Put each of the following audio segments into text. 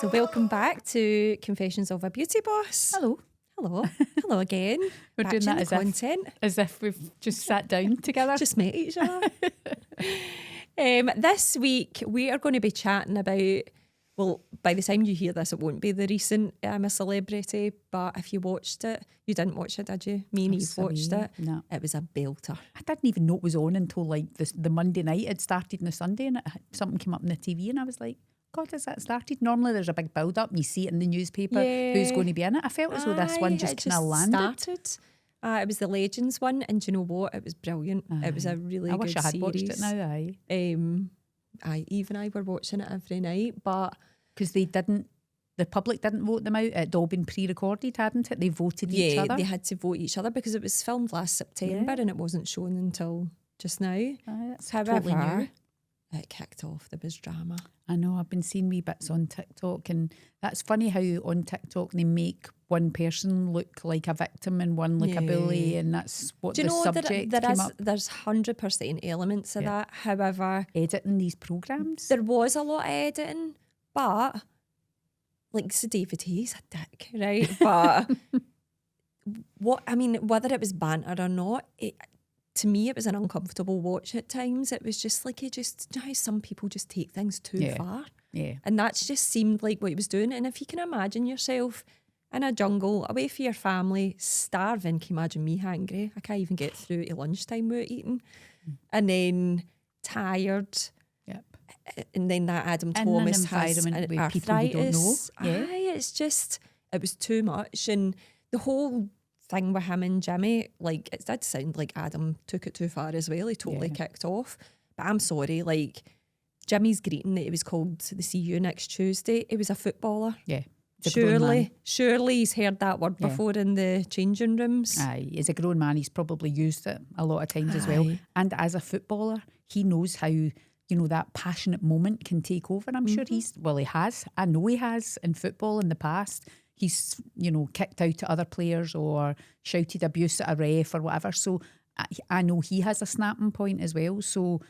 So welcome back to Confessions of a Beauty Boss. Hello. Hello. Hello again. We're doing that as if we've just sat down together. Just met each other. This week we are going to be chatting about, well, by the time you hear this, it won't be the recent I'm a Celebrity, but if you watched it, you didn't watch it, did you? Me and Eve watched it. No. It was a belter. I didn't even know it was on until like the Monday night. It started on the Sunday and something came up on the TV and I was like, God, has that started? Normally there's a big build up and you see it in the newspaper who's going to be in it. I felt as though this one just kind of landed. Started. It was the Legends one, and do you know what? It was brilliant. It was a really good series. I wish I had watched it now. Eve and I were watching it every night, but because the public didn't vote them out. It'd all been pre-recorded, hadn't it? They voted each other. Yeah, they had to vote each other because it was filmed last September and it wasn't shown until just now. That's totally new. It kicked off. There was drama. I know, I've been seeing wee bits on TikTok, and that's funny how on TikTok they make one person look like a victim and one like a bully, and that's what the subject came up. There's 100% elements of that. However, editing these programmes, there was a lot of editing, but like, so David Hayes a dick, right? But whether it was banter or not, to me, it was an uncomfortable watch at times. It was just like, you know how some people just take things too far? Yeah. And that's just seemed like what he was doing. And if you can imagine yourself in a jungle, away from your family, starving, can you imagine me hungry? I can't even get through to lunchtime without eating. And then tired. Yep. And then that Adam Thomas has with arthritis. People you don't know. Yeah. It's just, it was too much. And the whole thing with him and Jimmy, like, it did sound like Adam took it too far as well. He totally kicked off. But I'm sorry, like, Jimmy's greeting that he was called to the See You next Tuesday, he was a footballer. Yeah. Surely he's heard that word before in the changing rooms. Aye, as a grown man, he's probably used it a lot of times as well. And as a footballer, he knows how, that passionate moment can take over. And I'm sure he has. I know he has in football in the past. He's, kicked out at other players or shouted abuse at a ref or whatever. So I know he has a snapping point as well. So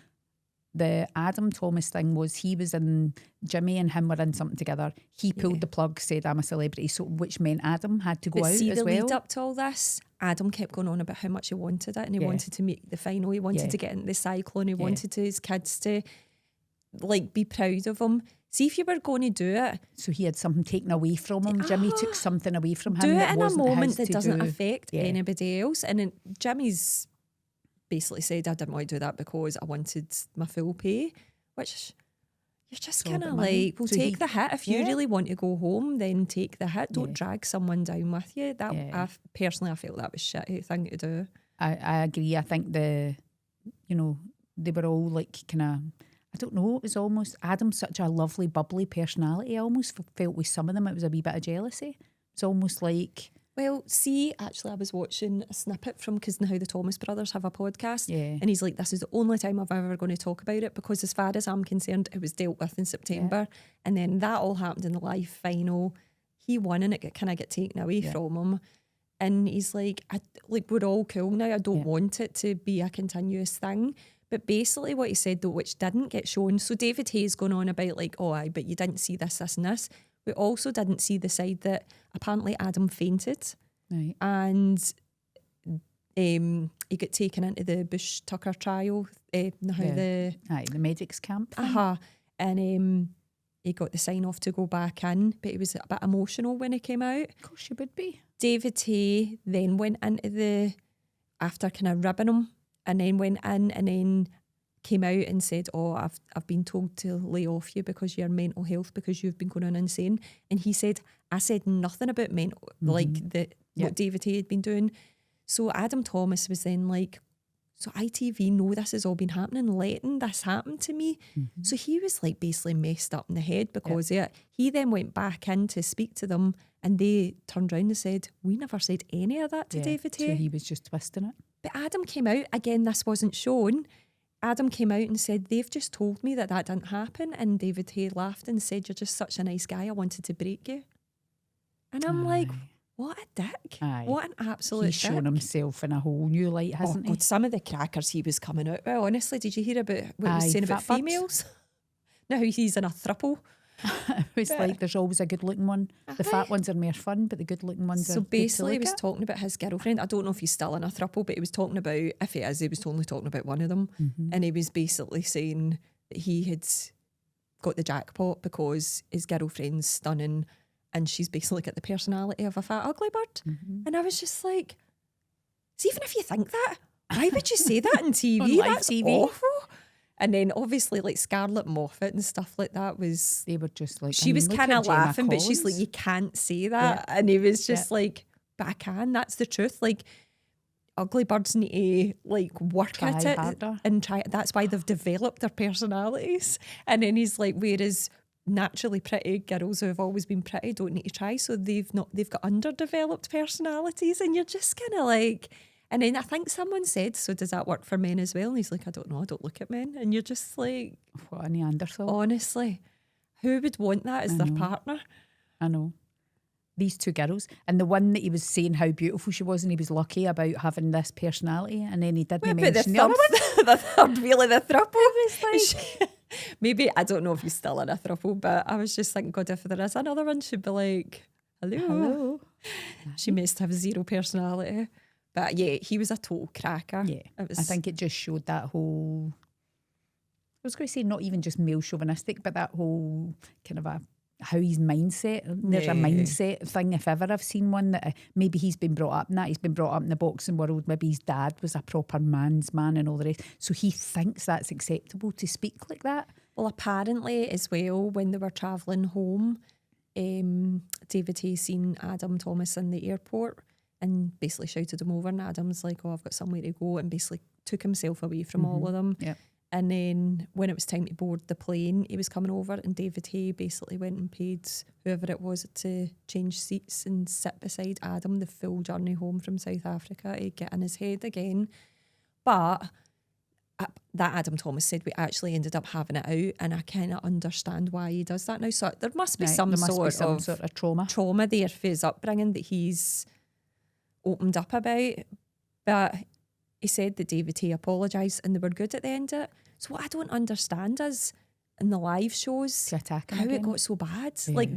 the Adam Thomas thing was, he was in, Jimmy and him were in something together. He pulled the plug, said, I'm a celebrity. So which meant Adam had to go out as well. See, the lead up to all this, Adam kept going on about how much he wanted it and he wanted to make the final. He wanted to get into the cyclone. He wanted his kids to, like, be proud of him. See, if you were going to do it, so he had something taken away from him. Jimmy took something away from him. Do it that in a moment that to doesn't do. affect anybody else. And then Jimmy's basically said, I didn't want to do that because I wanted my full pay, which you're just kind of like, well, so take the hit. If you really want to go home, then take the hit. Don't drag someone down with you. That I felt that was shitty thing to do. I agree. I think they were all like kind of, I don't know, it was almost, Adam's such a lovely, bubbly personality. I almost felt with some of them it was a wee bit of jealousy. It's almost like... Well, see, actually I was watching a snippet from, because now the Thomas brothers have a podcast, and he's like, this is the only time I'm ever going to talk about it, because as far as I'm concerned, it was dealt with in September, and then that all happened in the live final. He won and it kind of got taken away from him. And he's like, we're all cool now. I don't want it to be a continuous thing. But basically what he said, though, which didn't get shown, so David Hayes going on about like, oh, aye, but you didn't see this, this and this. We also didn't see the side that apparently Adam fainted. Right. And he got taken into the Bush Tucker trial. The medics camp. And he got the sign off to go back in, but he was a bit emotional when he came out. Of course you would be. David Hay then went into after kind of ribbing him, and then went in and then came out and said, oh, I've been told to lay off you because of your mental health, because you've been going on insane. And he said, I said nothing about mental, what David Hay had been doing. So Adam Thomas was then like, so ITV know this has all been happening, letting this happen to me. So he was like basically messed up in the head because of it. He then went back in to speak to them and they turned around and said, we never said any of that to David Hay. So he was just twisting it. But Adam came out, again, this wasn't shown. Adam came out and said, they've just told me that didn't happen. And David Hay laughed and said, you're just such a nice guy. I wanted to break you. And I'm like, what a dick. What an absolute He's dick. shown himself in a whole new light, hasn't he? God, some of the crackers he was coming out with, honestly, did you hear about what he was saying about females? Now he's in a throuple. It was like there's always a good looking one. The fat ones are more fun, but the good looking ones are So good basically, to he look was at. talking about his girlfriend. I don't know if he's still in a throuple, but he was talking about, if he is, he was only talking about one of them. And he was basically saying that he had got the jackpot because his girlfriend's stunning and she's basically got the personality of a fat ugly bird. And I was just like, so even if you think that, why would you say that on TV? On live That's TV. awful. And then obviously like Scarlett Moffat and stuff like that was... They were just like... She was look kind at of Gemma laughing, but she's like, Collins. you can't say that. And he was just like, but I can, that's the truth. Like, ugly birds need to like work Try at it harder. and try. That's why they've developed their personalities. And then he's like, whereas naturally pretty girls who have always been pretty don't need to try, so they've got underdeveloped personalities. And you're just kind of like... And then I think someone said, so does that work for men as well? And he's like, I don't know, I don't look at men. And you're just like, What a Neanderthal. honestly, who would want that as their partner? I know. These two girls. And the one that he was saying how beautiful she was and he was lucky about having this personality, and then he didn't But mention the other one. the third wheel of the throuple. Maybe, I don't know if he's still in a throuple, but I was just thinking, God, if there is another one, she'd be like, hello. She must have zero personality. But yeah, he was a total cracker. Yeah. It was, I think it just showed that whole... I was going to say not even just male chauvinistic, but that whole kind of how his mindset. There's a mindset thing, if ever I've seen one, that maybe he's been brought up in that. He's been brought up in the boxing world. Maybe his dad was a proper man's man and all the rest. So he thinks that's acceptable to speak like that. Well, apparently as well, when they were travelling home, David Hay seen Adam Thomas in the airport and basically shouted him over, and Adam's like, oh, I've got somewhere to go, and basically took himself away from all of them. Yep. And then when it was time to board the plane, he was coming over, and David Hay basically went and paid whoever it was to change seats and sit beside Adam the full journey home from South Africa to get in his head again. But that Adam Thomas said we actually ended up having it out, and I kind of understand why he does that now. So there must be some sort of trauma there for his upbringing that he's opened up about. But he said that David Hay apologised and they were good at the end of it. So what I don't understand is in the live shows how it got so bad. Yeah. Like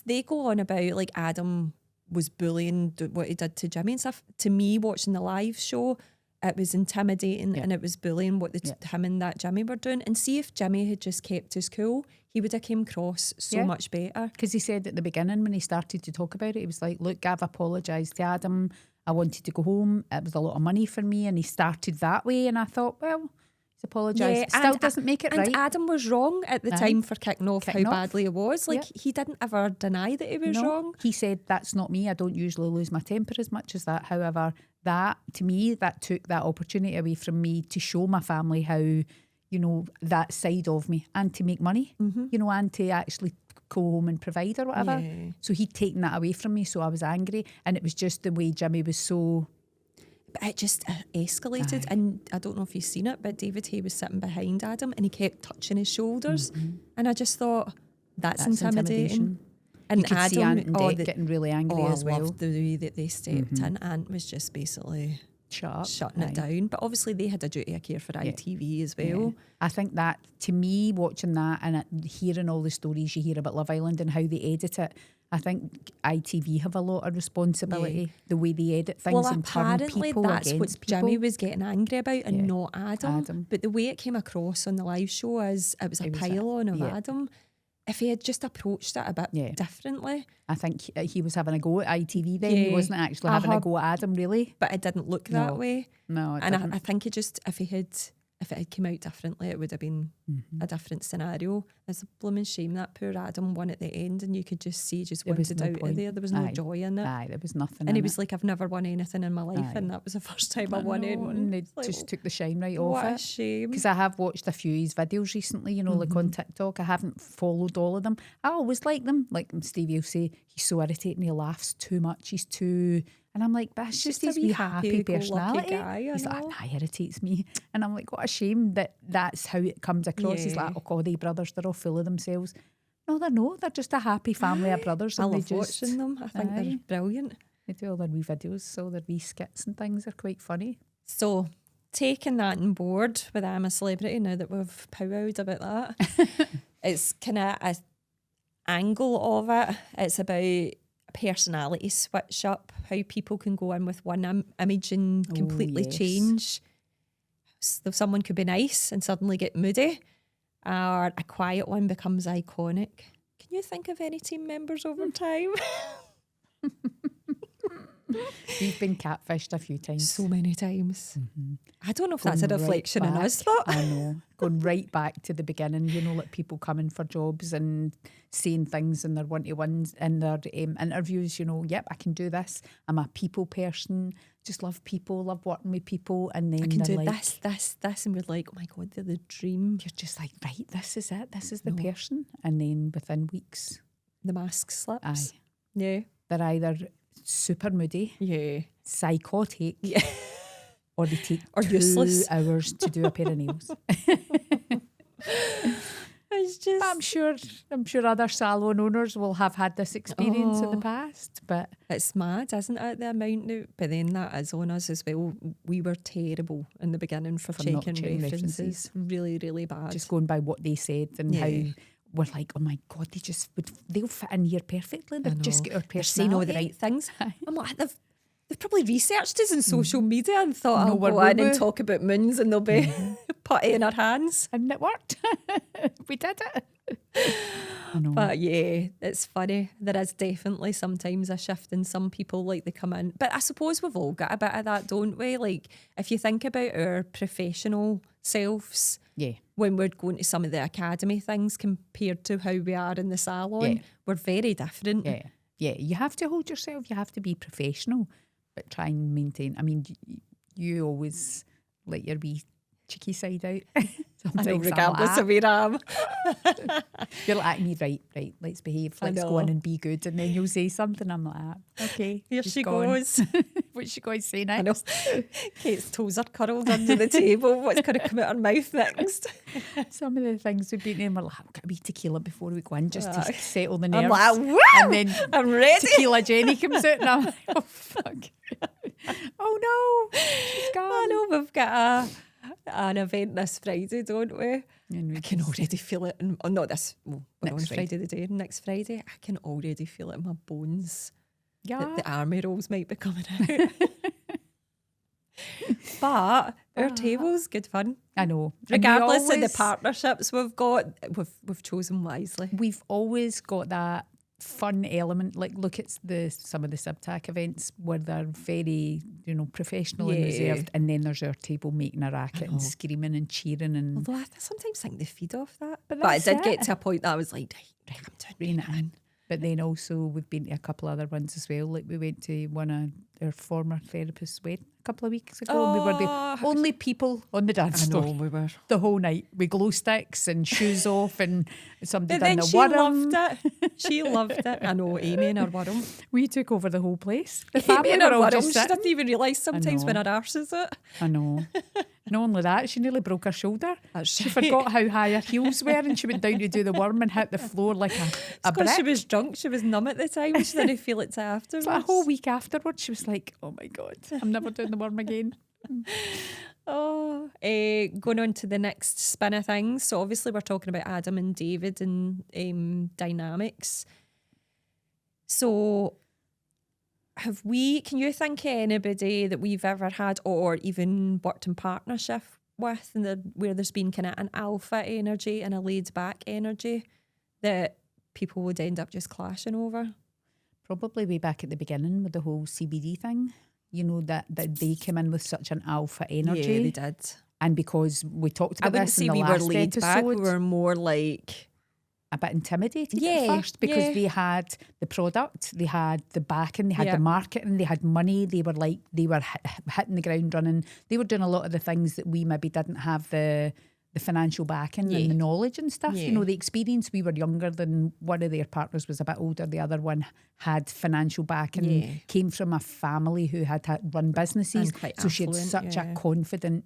they go on about like Adam was bullying what he did to Jimmy and stuff. To me, watching the live show, it was intimidating and it was bullying what him and that Jimmy were doing. And see, if Jimmy had just kept his cool, he would have came across so much better. Because he said at the beginning when he started to talk about it, he was like, look, I've apologised to Adam. I wanted to go home. It was a lot of money for me. And he started that way. And I thought, well, he's apologised. Still doesn't make it right. And Adam was wrong at the time for kicking off how badly it was. Like, he didn't ever deny that he was wrong. He said, that's not me. I don't usually lose my temper as much as that. However, that, to me, that took that opportunity away from me to show my family how, you know, that side of me, and to make money, you know, and to actually go home and provide or whatever. Yeah. So he'd taken that away from me, so I was angry. And it was just the way Jimmy was so... But it just escalated. And I don't know if you've seen it, but David Hay was sitting behind Adam and he kept touching his shoulders. And I just thought, that's intimidating. And you could Adam, see Ant and Dec getting really angry as well. I loved the way that they stepped in. Ant was just basically shutting it down. But obviously they had a duty of care for ITV as well. Yeah. I think that, to me, watching that and hearing all the stories you hear about Love Island and how they edit it, I think ITV have a lot of responsibility, the way they edit things and turn people that's what against people. Jimmy was getting angry about and not Adam. But the way it came across on the live show is it was a pile-on of Adam. If he had just approached it a bit differently. I think he was having a go at ITV then. He wasn't actually having a go at Adam, really. But it didn't look that way. No, it and didn't. I think it just, if it had come out differently, it would have been a different scenario. It's a blooming shame that poor Adam won at the end, and you could just see just wanted out of there. There was no joy in it. Aye, there was nothing. And he was like, I've never won anything in my life, and that was the first time I won it. And they just took the shine right off it. What a shame. Because I have watched a few of his videos recently, you know, like on TikTok. I haven't followed all of them. I always like them. Like Stevie will say, he's so irritating, he laughs too much, he's too... And I'm like, but it's just his wee happy personality. Guy, he's like, that irritates me. And I'm like, what a shame that that's how it comes across. He's like, oh, they brothers, they're all full of themselves. No, they're not. They're just a happy family of brothers. I love watching them. I think they're brilliant. They do all their wee videos, all their wee skits and things are quite funny. So, taking that on board with I'm a Celebrity, now that we've powwowed about that, it's kind of angle of it. It's about a personality switch up, how people can go in with one image and completely change. So someone could be nice and suddenly get moody, or a quiet one becomes iconic. Can you think of any team members over time? We've been catfished a few times. So many times. Mm-hmm. I don't know if that's a reflection in us, but I know. Going right back to the beginning, you know, like people coming for jobs and saying things in their one-to-ones, in their interviews, you know, yep, I can do this. I'm a people person, just love people, love working with people. And then I can do like, this. And we're like, oh my God, they're the dream. You're just like, right, this is it. This is the person. And then within weeks, the mask slips. Aye. Yeah. They're either super moody, psychotic, or they take or 2 useless hours to do a pair of nails. It's just, I'm sure other salon owners will have had this experience in the past, but it's mad, isn't it? The amount of, but then that is on us as well. We were terrible in the beginning for not checking references. Really, really bad. Just going by what they said and how we're like, oh my God, they'll fit in here perfectly. They've just got our personality. They're saying all the right things. I'm like, they've probably researched us in social media and thought, I'll go in and talk about moons and they'll be putty in our hands. And it worked. We did it. I know. But yeah, it's funny. There is definitely sometimes a shift in some people, like they come in. But I suppose we've all got a bit of that, don't we? Like if you think about our professional selves, when we're going to some of the academy things compared to how we are in the salon, we're very different. Yeah, you have to hold yourself, you have to be professional, but try and maintain. I mean, you always let your wee cheeky side out. I know, regardless of where I am. You're like, at me, right, let's behave, let's go in and be good. And then you'll say something, I'm like, okay, here she goes. What's she going to say next? I know. Kate's toes are curled under the table. What's going to come out her mouth next? Some of the things we've been in, we're like, I've got a wee tequila before we go in just to settle the nerves. I'm like, woo! And then I'm ready. Tequila Jenny comes out and I'm like, oh, fuck. Oh, no, she's gone. I know, we've got an event this Friday, don't we? And I can already feel it. Not this. Well, we're on Next Friday the day. Next Friday, I can already feel it in my bones. Yeah. That the army rolls might be coming out. But our table's good fun. I know. Regardless of the partnerships we've got, we've chosen wisely. We've always got that fun element. Like, look at some of the Subtac events where they're very, professional and reserved, and then there's our table making a racket and screaming and cheering. And although I sometimes think they feed off that. But I did get to a point that I was like, right, I'm doing it. But then also we've been to a couple other ones as well. Like we went to one of our former therapists' wedding a couple of weeks ago. And we were the only people on the dance floor. We were. The whole night. With glow sticks and shoes off and somebody done the she worm. Loved it. She loved it. I know, Amy and her worm. We took over the whole place. The Amy and her all worm. She didn't even realise sometimes when her arse is it. I know. Not only that, she nearly broke her shoulder. She forgot how high her heels were and she went down to do the worm and hit the floor like a brick. She was drunk. She was numb at the time. She didn't feel it till afterwards. Like a whole week afterwards, she was like, oh my God, I'm never doing the worm again. Going on to the next spin of things. So obviously we're talking about Adam and David and dynamics. So can you think of anybody that we've ever had or even worked in partnership with and where there's been kind of an alpha energy and a laid back energy that people would end up just clashing over? Probably way back at the beginning with the whole CBD thing. That they came in with such an alpha energy. Yeah, they did. And because we talked about this in the we last were laid episode, back, we were more like a bit intimidated at first because they had the product, they had the backing, they had the marketing, they had money. They were hitting the ground running. They were doing a lot of the things that we maybe didn't have the financial backing and the knowledge and stuff. The experience. We were younger than one of their partners was a bit older. The other one had financial backing, came from a family who had run businesses. So she had such a confident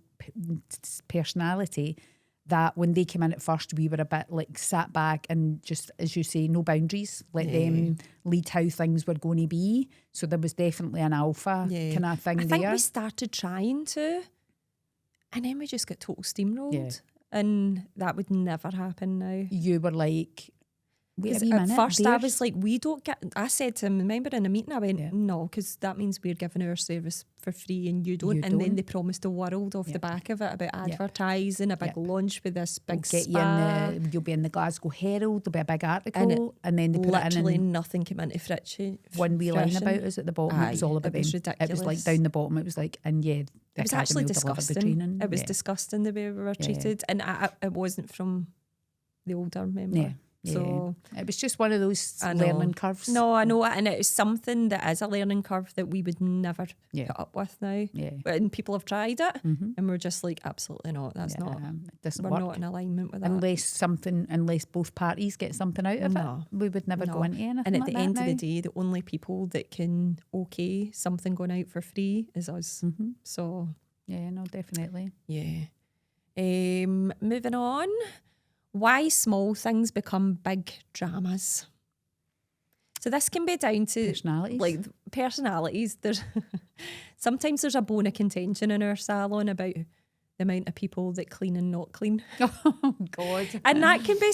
personality that when they came in at first, we were a bit like sat back and just, as you say, no boundaries. Let them lead how things were going to be. So there was definitely an alpha kind of thing there. I think we started trying to, and then we just got total steamrolled. And that would never happen now. You were like, wait a 'Cause wee at minute. first I there's- was like, we don't get, I said to him, remember in a meeting, I went, Yeah. no, because that means we're giving our service for free and you don't. You And then don't. they promised the world off Yeah. the back of it about advertising, a big Yep. launch with this big We'll get spa. you in you'll be in the Glasgow Herald, there'll be a big article, And and then they put it Literally in nothing came into Fritchie. one wee line fruition. about us at the bottom. It was all Aye, about it was them. It was ridiculous. like down the bottom, it was like, and yeah, the It was Academy actually will deliver the disgusting. training. It was yeah. disgusting the way we were treated. And it wasn't from the older member. Yeah. Yeah. So It was just one of those I know. learning curves. no, I know it, and it's something that is a learning curve that we would never Yeah. put up with now. Yeah. And people have tried it, Mm-hmm. and we're just like, absolutely not. That's not. It doesn't We're work. not in alignment with that. Unless both parties get something out of No. it, we would never go No. into anything And at like the that end now. of the day, the only people that can okay something going out for free is us. Mm-hmm. So Yeah, no, definitely. yeah. Moving on. Why small things become big dramas. So this can be down to Personalities. like personalities. There's sometimes there's a bone of contention in our salon about the amount of people that clean and not clean. Oh God. And that can be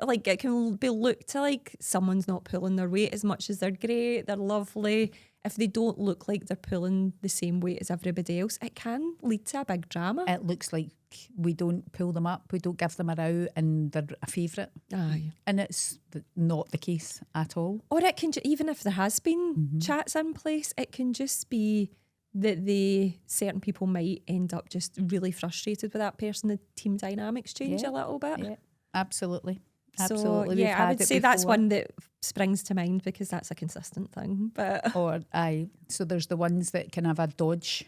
like it can be looked to like someone's not pulling their weight as much as they're great, they're lovely. If they don't look like they're pulling the same weight as everybody else, it can lead to a big drama. It looks like we don't pull them up, we don't give them a row, and they're a favourite. Aye. And it's not the case at all. Or it can even if there has been chats in place, it can just be that certain people might end up just really frustrated with that person. The team dynamics change Yeah. a little bit. Yeah, absolutely. So Absolutely. We've yeah, I had would it say that's before. one that springs to mind because that's a consistent thing. But So there's the ones that can have a dodge,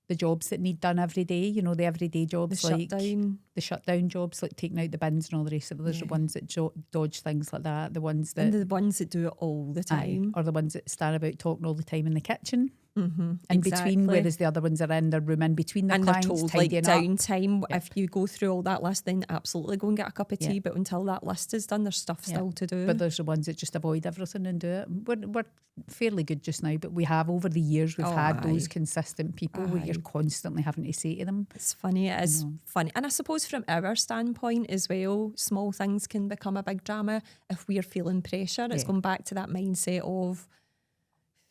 the jobs that need done every day, you know, the everyday jobs the like shutdown. the shutdown jobs, like taking out the bins and all the rest of it. There's the Yeah. ones that dodge things like that, the ones that And the ones that do it all the time. or the ones that stand about talking all the time in the kitchen. Mm-hmm. In between, whereas the other ones are in their room in between their and they're clients, told like tidying up. downtime. If you go through all that list, then absolutely go and get a cup of tea. Yeah. But until that list is done, there's stuff Yeah. still to do. But there's the ones that just avoid everything and do it. We're fairly good just now, but we have over the years we've had those aye. consistent people where you're Aye. constantly having to say to them, It's funny. It is funny. And I suppose from our standpoint as well, small things can become a big drama if we're feeling pressure. It's Yeah. going back to that mindset of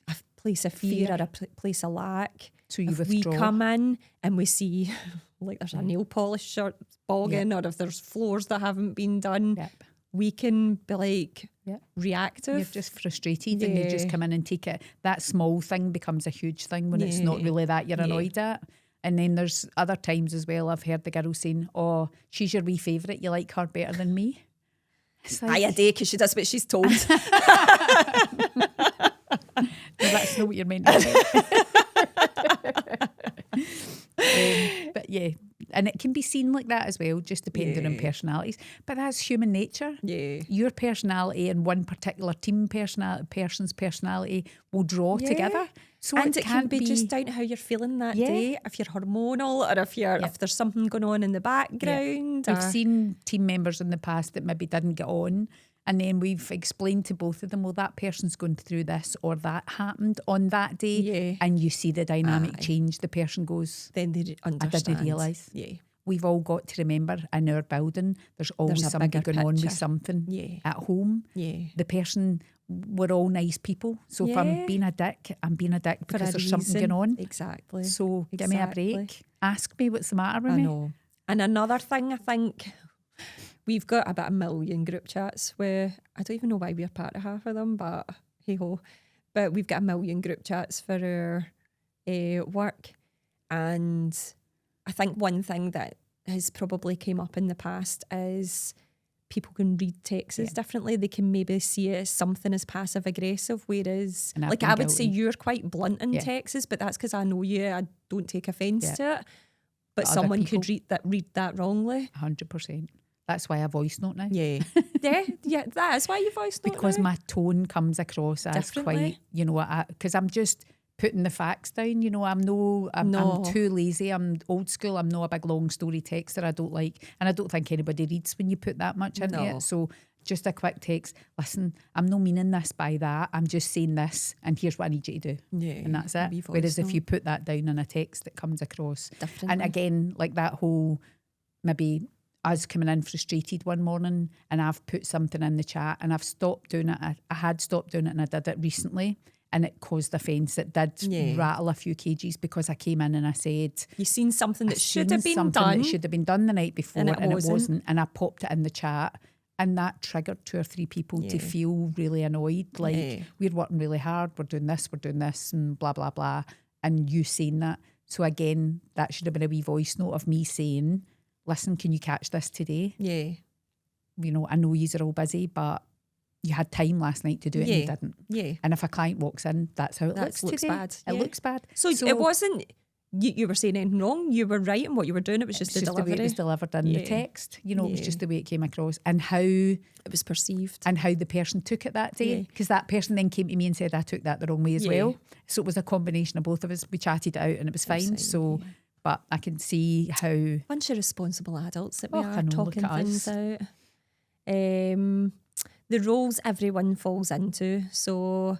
a place of fear or a place of lack. so you If withdraw. we come in and we see like there's a nail polish shirt bogging or if there's floors that haven't been done, Yep. we can be like Yep. reactive. You're just frustrated and you just Yeah. come in and take it. That small thing becomes a huge thing when it's not Yeah. really that you're Yeah. annoyed at. And then there's other times as well I've heard the girls saying, oh, she's your wee favourite, you like her better than me. It's like, Aye, a day because she does what she's told. no, that's not what you're meant to say. But yeah, and it can be seen like that as well, just depending on Yeah. personalities. But that's human nature. Yeah. Your personality and one particular team person's personality will draw Yeah. together. So And it can can't be just down to how you're feeling that Yeah. day, if you're hormonal or if there's something going on in the background. We've or- seen team members in the past that maybe didn't get on, and then we've explained to both of them, well, that person's going through this or that happened on that day, Yeah. and you see the dynamic Aye. change. The person goes, then they understand. realise. Yeah. we've all got to remember in our building, there's always a somebody bigger going on picture. with something Yeah. at home. Yeah. The person, we're all nice people. So if I'm Yeah. being a dick, I'm being a dick For because a there's something reason. going on. Exactly. So give me a Exactly. break. Ask me what's the matter with I me. know. And another thing, I think we've got about 1 million group chats where I don't even know why we're part of half of them, but hey ho. But we've got 1 million group chats for our work. And I think one thing that has probably came up in the past is people can read texts differently. They can maybe see it as something as passive aggressive, whereas And I've like been I would say guilty. you're quite blunt in Yeah. texts, but that's because I know you. I don't take offence Yeah. to it. But But other someone could people- read that wrongly. 100%. That's why I voice note now. Yeah. yeah, that is why you voice note Because now. my tone comes across as Differently. quite, because I'm just putting the facts down. I'm No. too lazy. I'm old school. I'm not a big long story texter. I don't like, and I don't think anybody reads when you put that much into No. it. So just a quick text. Listen, I'm not meaning this by that. I'm just saying this, and here's what I need you to do. Yeah, And that's it. wee voice Whereas if note. you put that down in a text, it comes across. Differently. And again, like that whole maybe us coming in frustrated one morning, and I've put something in the chat, and I've stopped doing it. I had stopped doing it, and I did it recently, and it caused offence. It did rattle a few cages because I came in and I said, "You seen something that should have been something done. that should have been done the night before, And it wasn't. and I popped it in the chat." And that triggered 2 or 3 people to feel really annoyed. Like, we're working really hard, we're doing this, and blah, blah, blah. And you saying that. So again, that should have been a wee voice note of me saying, listen, can you catch this today? Yeah. You know, I know you're all busy, but you had time last night to do it and you didn't. Yeah. And if a client walks in, that's how it looks today. Bad. It looks bad. So it wasn't... You were saying anything wrong. You were right in what you were doing. It was just the delivery. The way it was delivered in the text. You know, it was just the way it came across and how it was perceived and how the person took it that day. Because that person then came to me and said I took that the wrong way as well. So it was a combination of both of us. We chatted it out and it was fine. But I can see how bunch of responsible adults that we are know, talking things out. The roles everyone falls into. So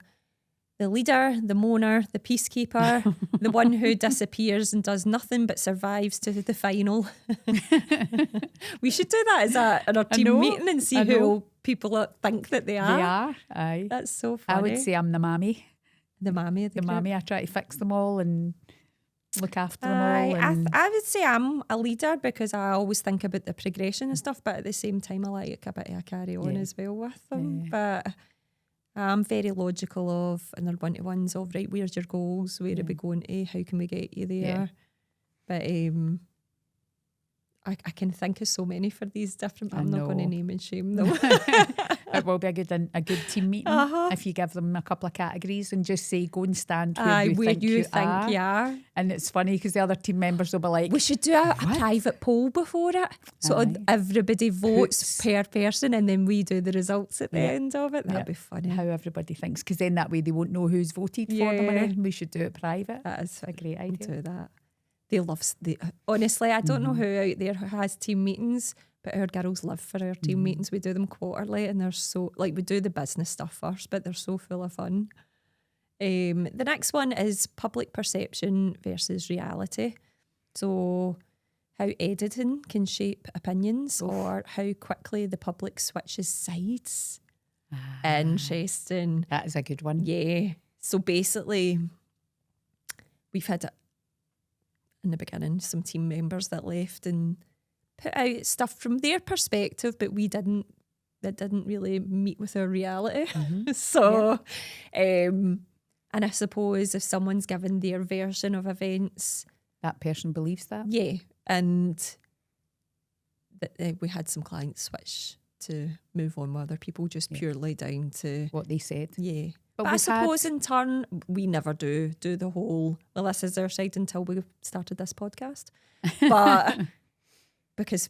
the leader, the moaner, the peacekeeper, the one who disappears and does nothing but survives to the final. We should do that as our team meeting and see who people think that they are. They are, aye. That's so funny. I would say I'm the mammy. The mammy of the group. Mammy, I try to fix them all and look after them all. And I would say I'm a leader because I always think about the progression and stuff, but at the same time I like a bit of a carry on as well with them. But I'm very logical of, and they're one-to-ones of, right, where's your goals? Where are we going to? How can we get you there? But I can think of so many for these different, I'm not going to name and shame them. It will be a good team meeting if you give them a couple of categories and just say, go and stand where you think you are. And it's funny because the other team members will be like, we should do a private poll before it. So everybody votes per person and then we do the results at the end of it. That'd be funny. How everybody thinks, because then that way they won't know who's voted for them, and we should do it private. That is a great idea. Do that. They love, honestly, I don't know who out there who has team meetings, but our girls live for our team meetings. We do them quarterly and they're so, like, we do the business stuff first, but they're so full of fun. The next one is public perception versus reality. So how editing can shape opinions or how quickly the public switches sides. Interesting. That is a good one. Yeah. So basically, we've had in the beginning some team members that left and put out stuff from their perspective, but that didn't really meet with our reality. So and I suppose if someone's given their version of events, that person believes that. Yeah. And we had some clients switch to move on with other people just purely down to what they said. Yeah. But I suppose in turn, we never do the whole, well, this is our side until we started this podcast. But because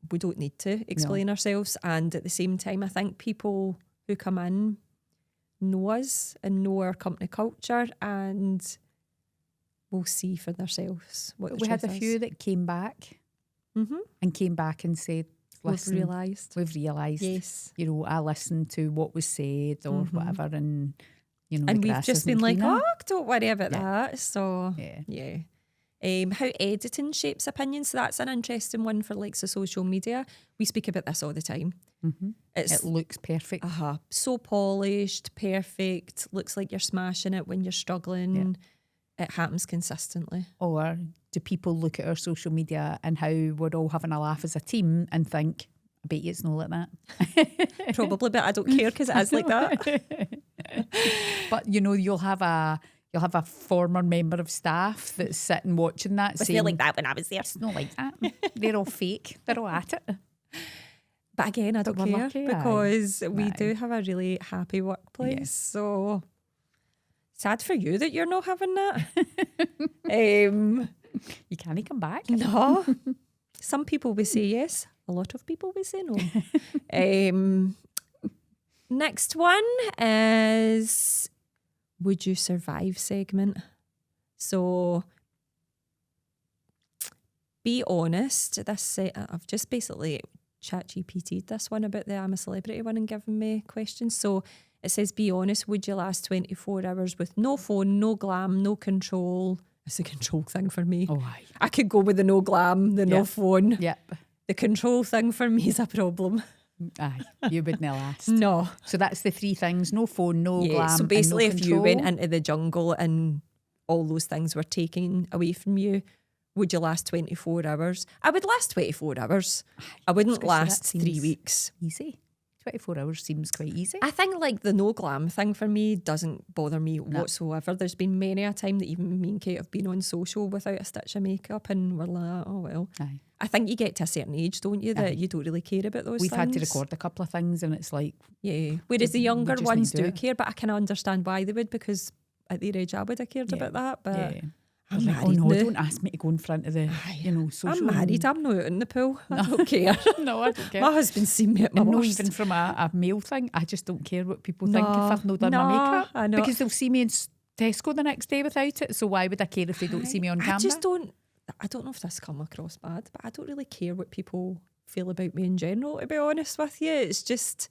we don't need to explain ourselves. And at the same time, I think people who come in know us and know our company culture and will see for themselves what the we had a truth few is. that came back and came back and said, listen, we've realised, yes, you know, I listened to what was said or whatever, and you know, and we've just been like, don't worry about that. So yeah. How editing shapes opinions. So that's an interesting one for likes of social media. We speak about this all the time. It looks perfect. So polished, perfect. Looks like you're smashing it when you're struggling. It happens consistently. Or do people look at our social media and how we're all having a laugh as a team and think, I bet you it's not like that? Probably, but I don't care because it is like that. But you know, you'll have a former member of staff that's sitting watching that Was saying, they like that when I was there? It's not like that. They're all fake. They're all at it. But again, I don't care lucky, because we do have a really happy workplace. Yes. So sad for you that you're not having that. You can't come back. No. Some people will say yes. A lot of people will say no. Next one is would you survive segment. So be honest. I've just basically ChatGPT'd this one about the I'm a Celebrity one and given me questions. So it says, be honest, would you last 24 hours with no phone, no glam, no control? It's a control thing for me. Oh, aye. I could go with the no glam, the no phone, Yep. the control thing for me is a problem. Aye, you wouldn't last. No. So that's the 3 things: no phone, no glam, So basically, and no if you control. went into the jungle and all those things were taken away from you, would you last 24 hours? I would last 24 hours. I wouldn't gonna say, that last 3 seems- weeks. Easy. 24 hours seems quite easy. I think like the no glam thing for me doesn't bother me whatsoever. There's been many a time that even me and Kate have been on social without a stitch of makeup and we're like, oh well. Aye. I think you get to a certain age, don't you, that you don't really care about those We've things. had to record a couple of things and it's like, Yeah. Whereas the we younger just ones need to do do it. care, but I can understand why they would, because at their age I would have cared about that. But yeah. I'm Like, oh married no, now. don't ask me to go in front of the, social. I'm married, I'm not out in the pool. I don't care. No, I don't care. My husband's seen me at my And no, worst. even from a male thing, I just don't care what people think if No, I've not done no, my makeup. I know. Because they'll see me in Tesco the next day without it. So why would I care if they don't see me on camera? I don't know if this come across bad, but I don't really care what people feel about me in general, to be honest with you. It's just,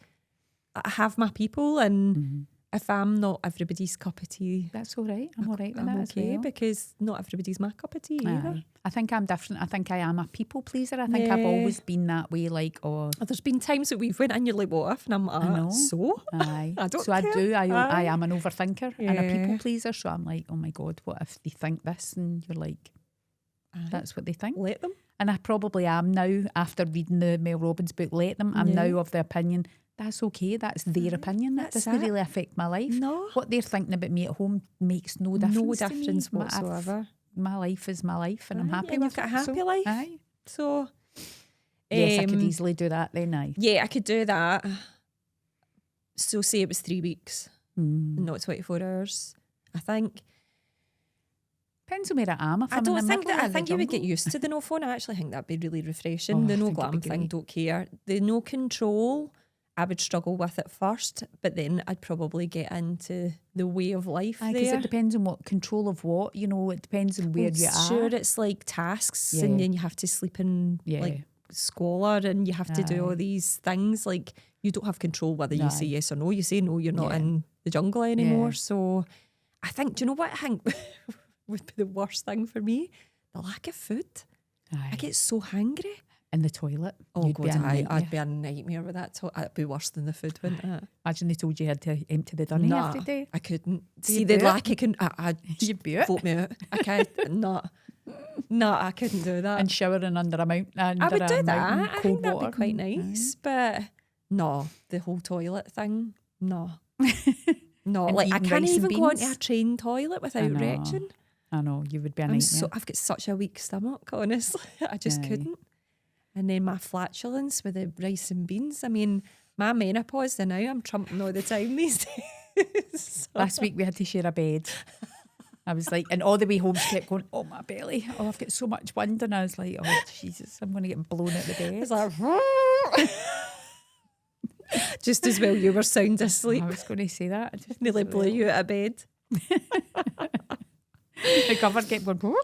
I have my people, and if I'm not everybody's cup of tea, That's all right. I'm all right with I'm that okay, as well. because not everybody's my cup of tea either. Aye. I think I'm different. I think I am a people pleaser. I think I've Yeah. always been that way. Like, oh, There's been times that we've went and you're like, what if? And I'm like, know. so? aye. I don't so I care. do. I Aye. am an overthinker and a Yeah. people pleaser. So I'm like, oh my God, what if they think this? And you're like, that's what they think. Let them. And I probably am now, after reading the Mel Robbins book, Let Them, I'm Yeah. now of the opinion, that's okay, that's their opinion. That That's doesn't it. really affect my life. No. What they're thinking about me at home makes no difference. No to difference me. whatsoever. My life is my life and I'm Aye, happy and with you've got a it. happy life. Aye. So, Yes, I could um, easily do that then, aye. yeah, I could do that. So say it was 3 weeks, Mm. not 24 hours. I think. Depends on where I am. If I I'm in don't the think middle that. I of the think you would get jungle. used to the no phone. I actually think that'd be really refreshing. Oh, the I no think it'd glam be thing, great. don't care. The no control, I would struggle with at first, but then I'd probably get into the way of life Because there. it depends on what control of what, it depends on where you are. Sure, it's like tasks, Yeah. and then you have to sleep in Yeah. like squalor, and you have to do all Aye. these things. Like, you don't have control whether you say Aye. yes or no. You say no, you're not Yeah. in the jungle anymore. Yeah. So I think, do you know what I think would be the worst thing for me? The lack of food. Aye. I get so hangry. In the toilet. Oh you'd be God, a I'd nightmare. be a nightmare with that. It'd be worse than the food, wouldn't it? Imagine they told you had to empty the dunny Nah, every day. I couldn't. Do See, you the do it? lack of I'd You'd be it. vote me out. I can't. Not. No, I couldn't do that. And showering under a mountain. I would do that. I Cold think that'd water. be quite nice. But no, the whole toilet thing, no. No, And like I eating can't rice and even go onto beans? a train toilet without know. retching. I know, you would be a nightmare. I've got such a weak stomach, honestly. I just Aye. couldn't. And then my flatulence with the rice and beans. I mean, my menopause and now I'm trumping all the time these days. So- Last week we had to share a bed. I was like, and all the way home she kept going, oh my belly, oh I've got so much wind, and I was like, oh Jesus, I'm going to get blown out the bed. It's like, just as well you were sound asleep. I was going to say that. I just Nearly blew you out of bed. The cover kept going.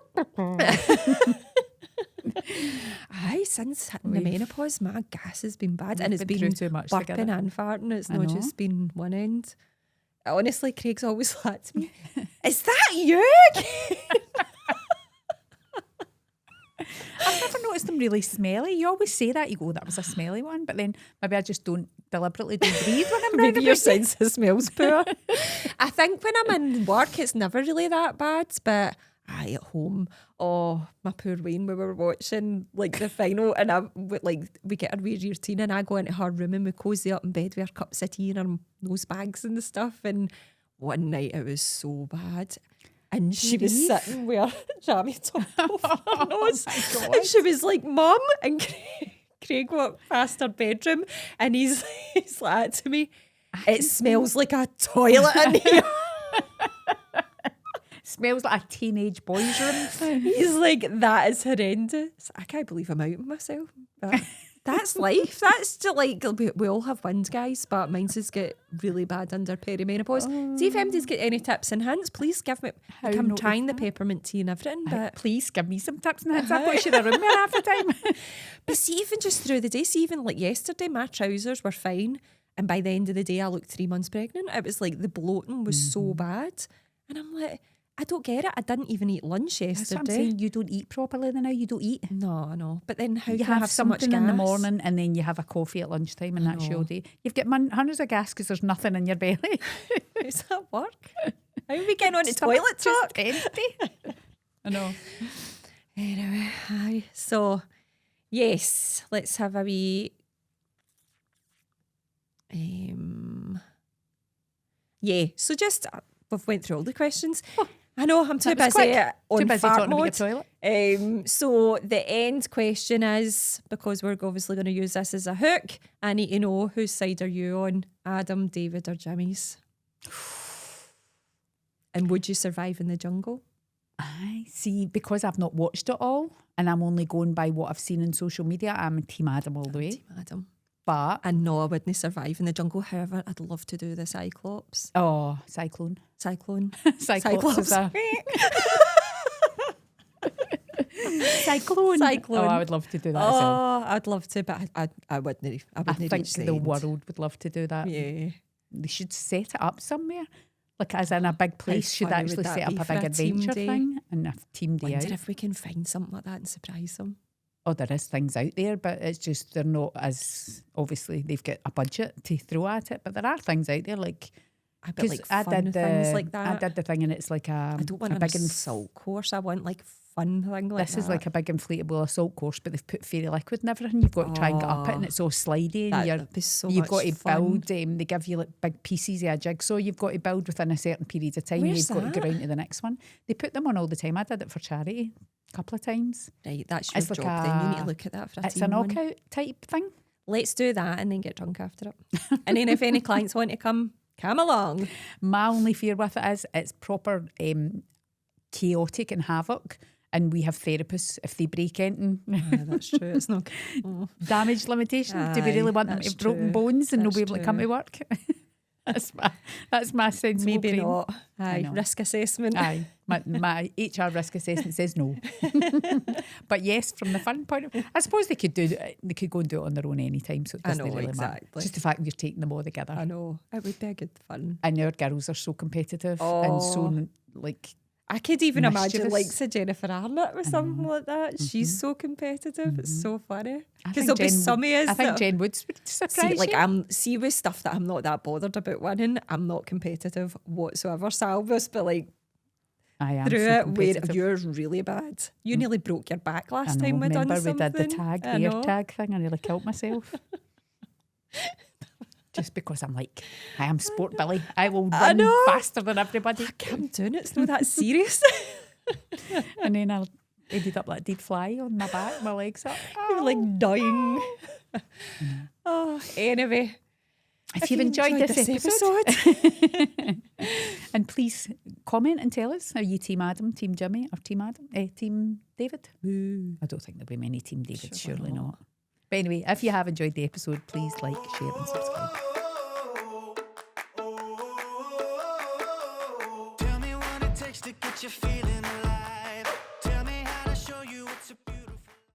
Aye, since hitting the menopause, my gas has been bad, and it's been been through too much burping together. and farting. It's I not know. just been one end. Honestly, Craig's always like to me, "Is that you?" I've never noticed them really smelly. You always say that. You go, that was a smelly one. But then maybe I just don't deliberately don't breathe when I'm Maybe round your about you. sense of smell's poor. I think when I'm in work, it's never really that bad, but aye, at home, oh, my poor Wayne, we were watching like the final, and we get our wee routine, and I go into her room and we cozy up in bed with our cups of tea and our nose bags and stuff. And one night it was so bad. And she was Eve? sitting with her jammy top over her nose. my God. And she was like, "Mum," and Craig walked past her bedroom and he's like to me, "It smells like a toilet in here." Smells like a teenage boys' room. He's like, "That is horrendous." I can't believe I'm out myself. But that's life. That's just like, we all have wind, guys, but mine's just get really bad under perimenopause. See if anybody's got any tips and hints, please give me. How Like, I'm noted trying the that. peppermint tea and everything, but Please give me some tips and hints. I've got to share a room there half the time. But see, even just through the day, see, even like yesterday, my trousers were fine. And by the end of the day, I looked 3 months pregnant. It was like the bloating was so bad. And I'm like, I don't get it. I didn't even eat lunch That's what I'm yesterday. saying. You don't eat properly now. You don't eat. No. But then how You can I have so much something gas? in the morning and then you have a coffee at lunchtime and I that's your know. day. You've got hundreds of gas because there's nothing in your belly. Does that work? How are we getting on to Stomach toilet just talk? empty. I know. Anyway, aye. So, yes, let's have a wee... yeah, so just, we've went through all the questions. I know, I'm too That was busy quick. on Too busy fart talking about mode. your toilet. So the end question is, because we're obviously going to use this as a hook, I need to know whose side are you on, Adam, David or Jimmy's? And would you survive in the jungle? I see, because I've not watched it all and I'm only going by what I've seen in social media, I'm Team Adam all the way. Team Adam. But, And no, I wouldn't survive in the jungle. However, I'd love to do the Cyclops. oh, Cyclone. Cyclone. Cyclops is a... Cyclone. Cyclone. Oh, I would love to do that as well. Oh, I'd love to, but I wouldn't. I I wouldn't think reach the the end. world would love to do that. Yeah. They should set it up somewhere. Like as in a big place, should funny would actually that set be up a for big a team adventure day? thing and a team day Wonder out. if we can find something like that and surprise them. Oh, there is things out there, but it's just they're not as, obviously they've got a budget to throw at it, but there are things out there like, I bet 'cause like fun things like that. I did the thing and it's like I don't want a a big big assault course. I want like fun thing like this that. is like a big inflatable assault course, but they've put fairy liquid and everything. You've got to try and get up it, and it's all slidey, and That'd be so you've much got to fun. build. They give you like big pieces of a jigsaw. You've got to build within a certain period of time. Where's You've got to that? go round to the next one. They put them on all the time. I did it for charity a couple of times. Right, that's your It's like job then. You need a- to look at that for a It's team a one. knockout type thing. Let's do that and then get drunk after it. And then if any clients want to come along. My only fear with it is it's proper chaotic and havoc. And we have therapists if they break anything. That's true. It's not. Damage limitation. Do we really Aye, want them to that's have broken true. bones and not That's be able to come true. to work? that's my sensible Maybe brain. not. Aye, know. risk assessment. Aye, my HR risk assessment says no. But yes, from the fun point of view, I suppose they could go and do it on their own anytime, so it I doesn't know, really matter. exactly. Just the fact that you're taking them all together. I know. It would be a good fun. And our girls are so competitive and so like I could even imagine Mischievous. like say Jennifer Arnott with something like that. She's so competitive. It's so funny. Because there'll be some of us I think that- Jen would surprise See, like you. see with stuff that I'm not that bothered about winning, I'm not competitive whatsoever, Salvus, but like I am through so it where competitive. you're really bad. You nearly broke your back I last know, time we done remember something. we did the tag, I the air know. tag thing. I nearly killed myself. Just because I'm like, I am Sport Billy. I will I run know. faster than everybody. I'm doing it. It's not that serious. And then I ended up like dead fly on my back, my legs up. You're like dying. Oh, anyway. If you've enjoyed this episode, and please comment and tell us, are you Team Adam, Team Jimmy, or Team Adam, Team David? I don't think there'll be many Team Davids, surely not. But anyway, if you have enjoyed the episode, please like, share and subscribe. Tell me what it takes to get you feeling alive.